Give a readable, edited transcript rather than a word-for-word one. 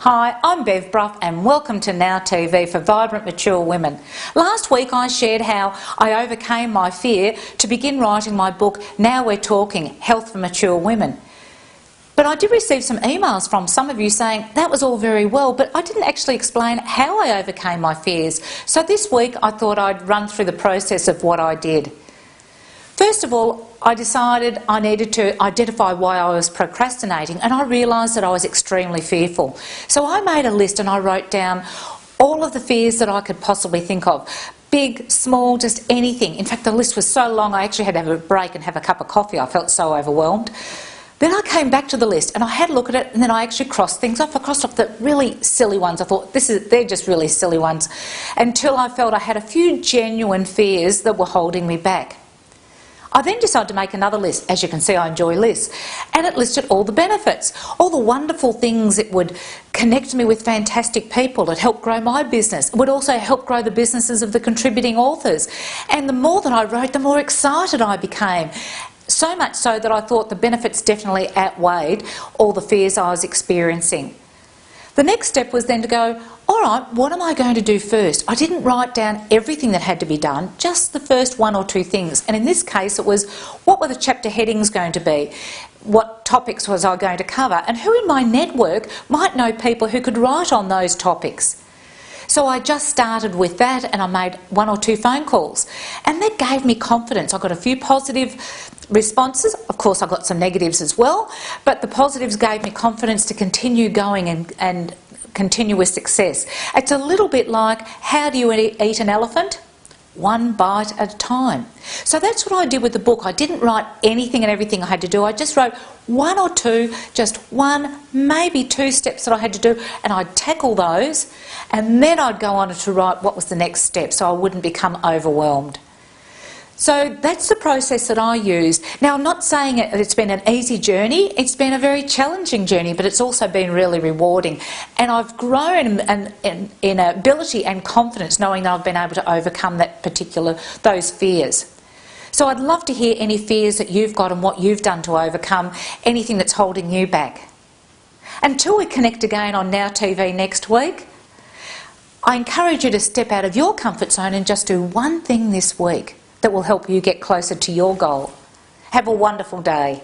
Hi, I'm Bev Bruff and welcome to Now TV for Vibrant Mature Women. Last week I shared how I overcame my fear to begin writing my book, Now We're Talking, Health for Mature Women. But I did receive some emails from some of you saying that was all very well, but I didn't actually explain how I overcame my fears. So this week I thought I'd run through the process of what I did. First of all, I decided I needed to identify why I was procrastinating, and I realised that I was extremely fearful. So I made a list and I wrote down all of the fears that I could possibly think of. Big, small, just anything. In fact, the list was so long I actually had to have a break and have a cup of coffee. I felt so overwhelmed. Then I came back to the list and I had a look at it, and then I actually crossed things off. I crossed off the really silly ones. I thought, they're just really silly ones, until I felt I had a few genuine fears that were holding me back. I then decided to make another list. As you can see, I enjoy lists. And it listed all the benefits, all the wonderful things. It would connect me with fantastic people. It helped grow my business. It would also help grow the businesses of the contributing authors. And the more that I wrote, the more excited I became. So much so that I thought the benefits definitely outweighed all the fears I was experiencing. The next step was then to go, all right, what am I going to do first? I didn't write down everything that had to be done, just the first one or two things. And in this case, it was, what were the chapter headings going to be? What topics was I going to cover? And who in my network might know people who could write on those topics? So I just started with that, and I made one or two phone calls. And that gave me confidence. I got a few positive responses. Of course, I got some negatives as well, but the positives gave me confidence to continue going and continue with success. It's a little bit like, how do you eat an elephant? One bite at a time. So that's what I did with the book. I didn't write anything and everything I had to do. I just wrote one or two, just one, maybe two steps that I had to do, and I'd tackle those, and then I'd go on to write what was the next step so I wouldn't become overwhelmed. So that's the process that I used. Now, I'm not saying it's been an easy journey. It's been a very challenging journey, but it's also been really rewarding. And I've grown in ability and confidence knowing that I've been able to overcome those fears. So I'd love to hear any fears that you've got and what you've done to overcome anything that's holding you back. Until we connect again on Now TV next week, I encourage you to step out of your comfort zone and just do one thing this week that will help you get closer to your goal. Have a wonderful day.